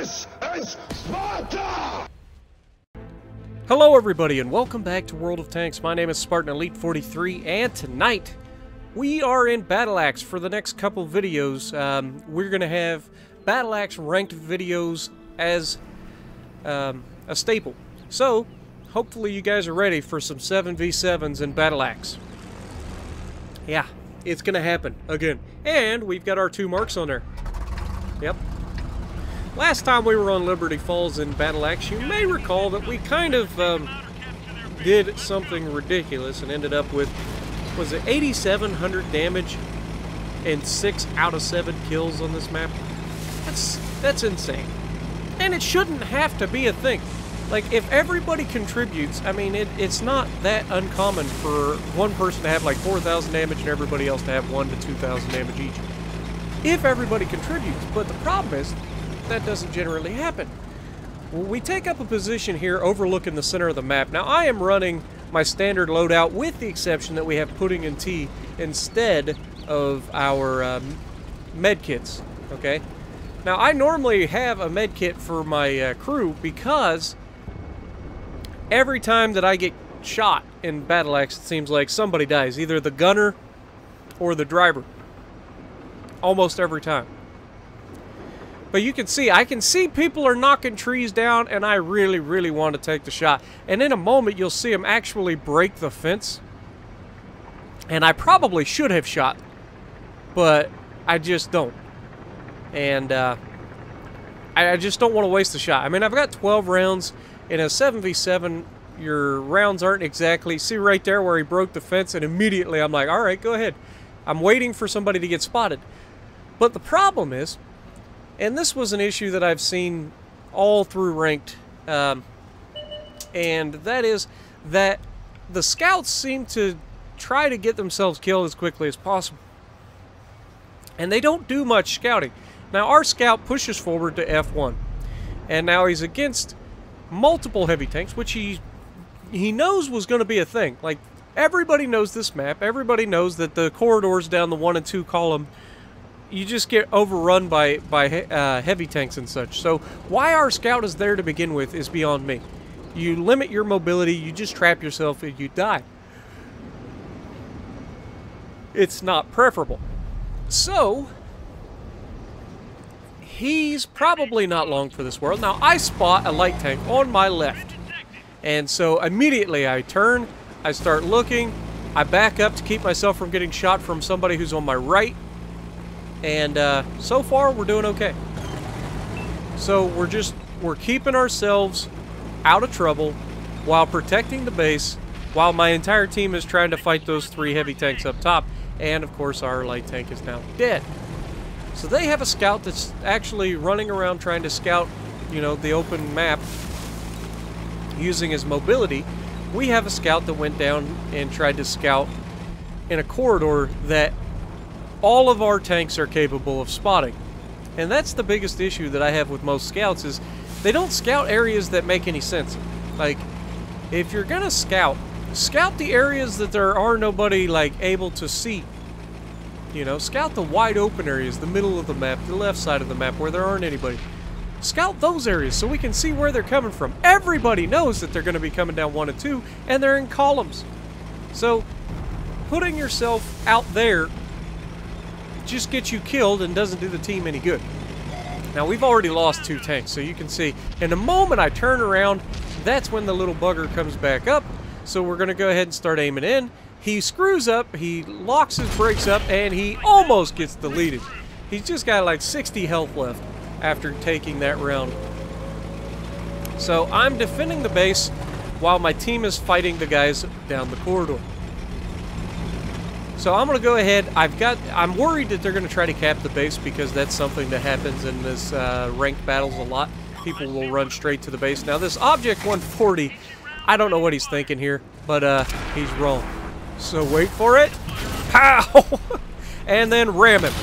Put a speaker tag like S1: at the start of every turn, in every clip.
S1: This is Sparta!
S2: Hello everybody and welcome back to World of Tanks. My name is Spartan Elite 43 and tonight we are in Battleaxe for the next couple videos. We're going to have Battleaxe ranked videos as a staple. So, hopefully you guys are ready for some 7v7s in Battleaxe. Yeah, it's going to happen again. And we've got our 2 marks on there. Yep. Last time we were on Liberty Falls in Battleaxe, you may recall that we kind of did something ridiculous and ended up with, was it 8,700 damage and 6 out of 7 kills on this map? That's insane. And it shouldn't have to be a thing. Like, if everybody contributes, I mean, it's not that uncommon for one person to have like 4,000 damage and everybody else to have 1,000 to 2,000 damage each. If everybody contributes. But the problem is, that doesn't generally happen. Well, we take up a position here overlooking the center of the map. Now, I am running my standard loadout with the exception that we have pudding and tea instead of our med kits, okay? Now, I normally have a med kit for my crew because every time that I get shot in Battleaxe, it seems like somebody dies, either the gunner or the driver. Almost every time. But you can see, I can see people are knocking trees down, and I really, really want to take the shot. And in a moment, you'll see them actually break the fence. And I probably should have shot, but I just don't. And I just don't want to waste the shot. I mean, I've got 12 rounds. In a 7v7, your rounds aren't exactly... See right there where he broke the fence, and immediately I'm like, all right, go ahead. I'm waiting for somebody to get spotted. But the problem is... And this was an issue that I've seen all through ranked, and that is that the scouts seem to try to get themselves killed as quickly as possible. And they don't do much scouting. Now, our scout pushes forward to F1, and now he's against multiple heavy tanks, which he knows was going to be a thing. Like, everybody knows this map. Everybody knows that the corridors down the 1 and 2 column, you just get overrun by heavy tanks and such. So why our scout is there to begin with is beyond me. You limit your mobility, you just trap yourself and you die. It's not preferable. So he's probably not long for this world. Now I spot a light tank on my left. And so immediately I turn, I start looking, I back up to keep myself from getting shot from somebody who's on my right. And so far, we're doing okay. So we're keeping ourselves out of trouble while protecting the base, while my entire team is trying to fight those 3 heavy tanks up top. And of course, our light tank is now dead. So they have a scout that's actually running around trying to scout, you know, the open map using his mobility. We have a scout that went down and tried to scout in a corridor that all of our tanks are capable of spotting. And that's the biggest issue that I have with most scouts is they don't scout areas that make any sense. Like, if you're gonna scout the areas that there are nobody, like, able to see. You know, scout the wide open areas, the middle of the map, the left side of the map where there aren't anybody. Scout those areas so we can see where they're coming from. Everybody knows that they're gonna be coming down 1 and 2, and they're in columns. So, putting yourself out there just gets you killed and doesn't do the team any good. Now, we've already lost 2 tanks, so you can see, in the moment I turn around, that's when the little bugger comes back up, so we're going to go ahead and start aiming in. He screws up, he locks his brakes up, and he almost gets deleted. He's just got like 60 health left after taking that round. So, I'm defending the base while my team is fighting the guys down the corridor. So I'm going to go ahead, I'm worried that they're going to try to cap the base because that's something that happens in this ranked battles a lot. People will run straight to the base. Now this Object 140, I don't know what he's thinking here, but he's wrong. So wait for it. Pow! And then ram him.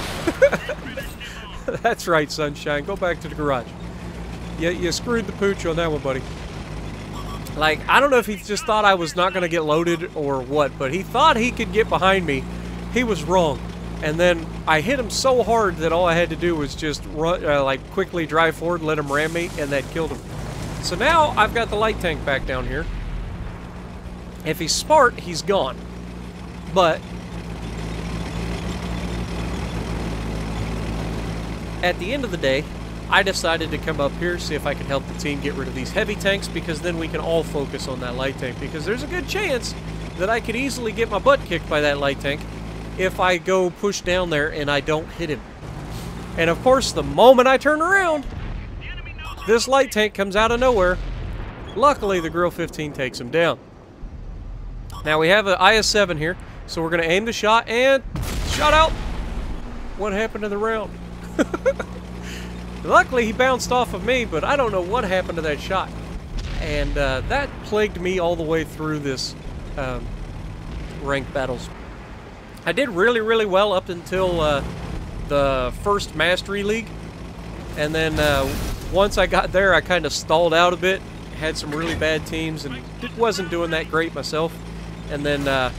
S2: That's right, Sunshine. Go back to the garage. You screwed the pooch on that one, buddy. Like, I don't know if he just thought I was not going to get loaded or what, but he thought he could get behind me. He was wrong. And then I hit him so hard that all I had to do was just run, like quickly drive forward, let him ram me, and that killed him. So now I've got the light tank back down here. If he's smart, he's gone. But at the end of the day, I decided to come up here, see if I could help the team get rid of these heavy tanks, because then we can all focus on that light tank, because there's a good chance that I could easily get my butt kicked by that light tank if I go push down there and I don't hit him. And of course, the moment I turn around, this light tank comes out of nowhere. Luckily, the Grill 15 takes him down. Now we have an IS-7 here, so we're going to aim the shot and shot out. What happened to the round? Luckily, he bounced off of me, but I don't know what happened to that shot. And that plagued me all the way through this ranked battles. I did really, really well up until the first Mastery League. And then once I got there, I kind of stalled out a bit. Had some really bad teams and wasn't doing that great myself. And then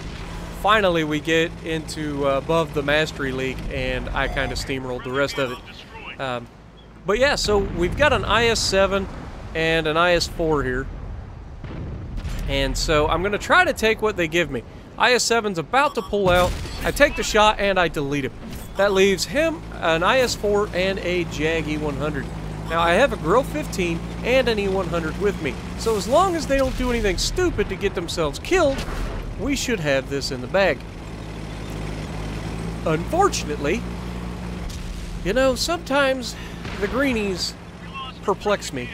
S2: finally we get into above the Mastery League, and I kind of steamrolled the rest of it. But yeah, so we've got an IS-7 and an IS-4 here. And so I'm going to try to take what they give me. IS-7's about to pull out. I take the shot and I delete him. That leaves him, an IS-4, and a Jag E100. Now, I have a Grill 15 and an E100 with me. So as long as they don't do anything stupid to get themselves killed, we should have this in the bag. Unfortunately, you know, sometimes the greenies perplex me.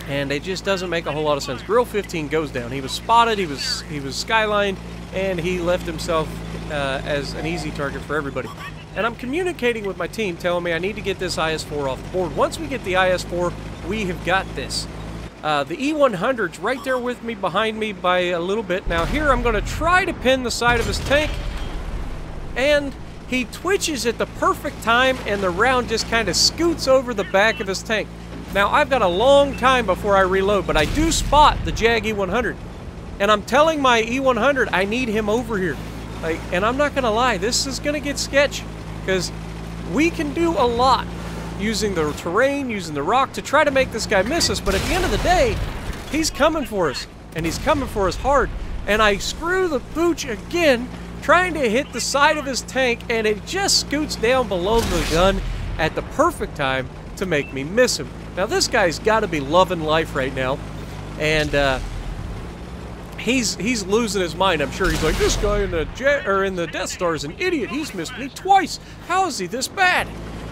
S2: And it just doesn't make a whole lot of sense. Grill 15 goes down. He was spotted, he was skylined, and he left himself as an easy target for everybody. And I'm communicating with my team, telling me I need to get this IS-4 off the board. Once we get the IS-4, we have got this. The E100's right there with me, behind me by a little bit. Now here I'm going to try to pin the side of his tank, and he twitches at the perfect time, and the round just kind of scoots over the back of his tank. Now, I've got a long time before I reload, but I do spot the Jag E100. And I'm telling my E100 I need him over here. And I'm not going to lie, this is going to get sketchy, because we can do a lot using the terrain, using the rock to try to make this guy miss us, but at the end of the day, he's coming for us, and he's coming for us hard. And I screw the pooch again, trying to hit the side of his tank, and it just scoots down below the gun at the perfect time to make me miss him. Now this guy's got to be loving life right now, and he's losing his mind. I'm sure he's like, this guy in the Death Star is an idiot. He's missed me twice. How is he this bad?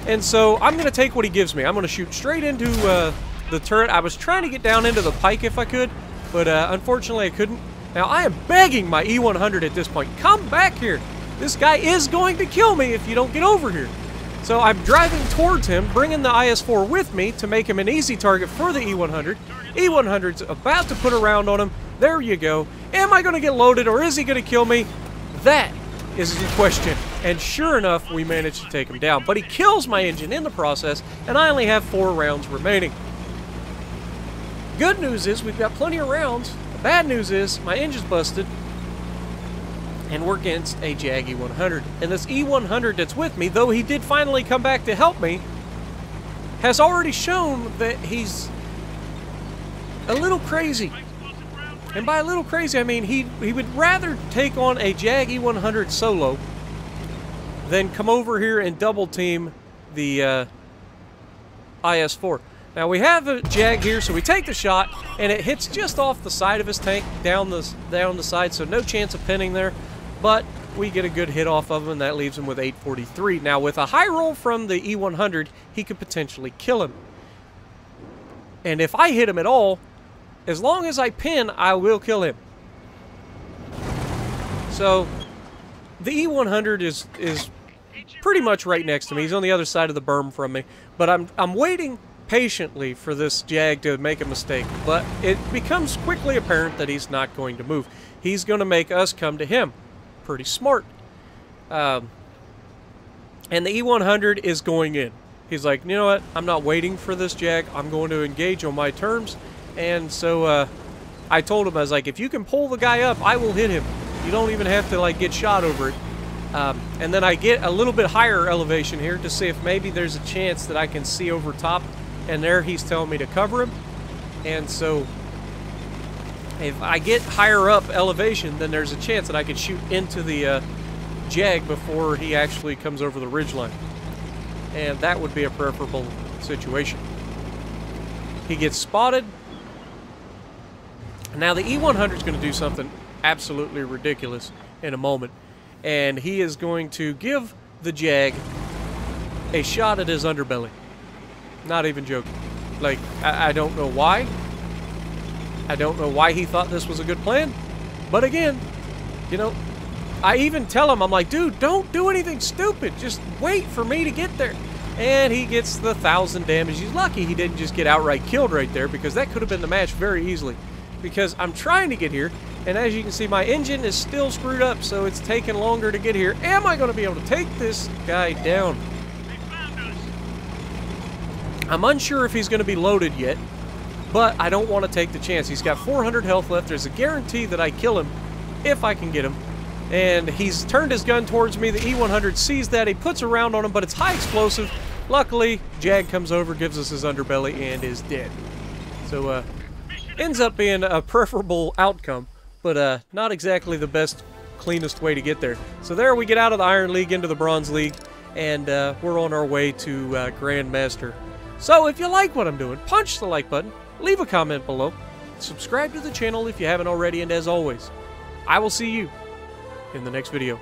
S2: And so I'm going to take what he gives me. I'm going to shoot straight into the turret. I was trying to get down into the pike if I could, but unfortunately I couldn't. Now I am begging my E100 at this point, come back here. This guy is going to kill me if you don't get over here. So I'm driving towards him, bringing the IS-4 with me to make him an easy target for the E100. E100's about to put a round on him. There you go. Am I going to get loaded, or is he going to kill me? That is the question. And sure enough, we managed to take him down. But he kills my engine in the process, and I only have 4 rounds remaining. Good news is we've got plenty of rounds. The bad news is my engine's busted, and we're against a Jag E100. And this E100 that's with me, though he did finally come back to help me, has already shown that he's a little crazy. And by a little crazy, I mean he would rather take on a Jag E100 solo than come over here and double team the IS-4. Now we have a Jag here, so we take the shot, and it hits just off the side of his tank, down the side, so no chance of pinning there. But we get a good hit off of him, and that leaves him with 843. Now, with a high roll from the E100, he could potentially kill him. And if I hit him at all, as long as I pin, I will kill him. So, the E100 is pretty much right next to me. He's on the other side of the berm from me. But I'm waiting patiently for this Jag to make a mistake. But it becomes quickly apparent that he's not going to move. He's going to make us come to him. Pretty smart. And the E100 is going in. He's like, you know what? I'm not waiting for this Jag. I'm going to engage on my terms. And so I told him, I was like, if you can pull the guy up, I will hit him. You don't even have to like get shot over it. And then I get a little bit higher elevation here to see if maybe there's a chance that I can see over top. And there he's telling me to cover him. And so if I get higher up elevation, then there's a chance that I could shoot into the Jag before he actually comes over the ridgeline. And that would be a preferable situation. He gets spotted. Now the E-100 is going to do something absolutely ridiculous in a moment. And he is going to give the Jag a shot at his underbelly. Not even joking. Like, I don't know why. I don't know why he thought this was a good plan. But again, you know, I even tell him, I'm like, dude, don't do anything stupid. Just wait for me to get there. And he gets the 1,000 damage. He's lucky he didn't just get outright killed right there, because that could have been the match very easily. Because I'm trying to get here, and as you can see, my engine is still screwed up, so it's taking longer to get here. Am I going to be able to take this guy down? I'm unsure if he's going to be loaded yet, but I don't want to take the chance. He's got 400 health left. There's a guarantee that I kill him if I can get him. And he's turned his gun towards me. The E-100 sees that. He puts a round on him, but it's high explosive. Luckily, Jag comes over, gives us his underbelly, and is dead. So, ends up being a preferable outcome, but not exactly the best, cleanest way to get there. So there we get out of the Iron League into the Bronze League, and we're on our way to Grandmaster. So if you like what I'm doing, punch the like button, leave a comment below, subscribe to the channel if you haven't already, and as always, I will see you in the next video.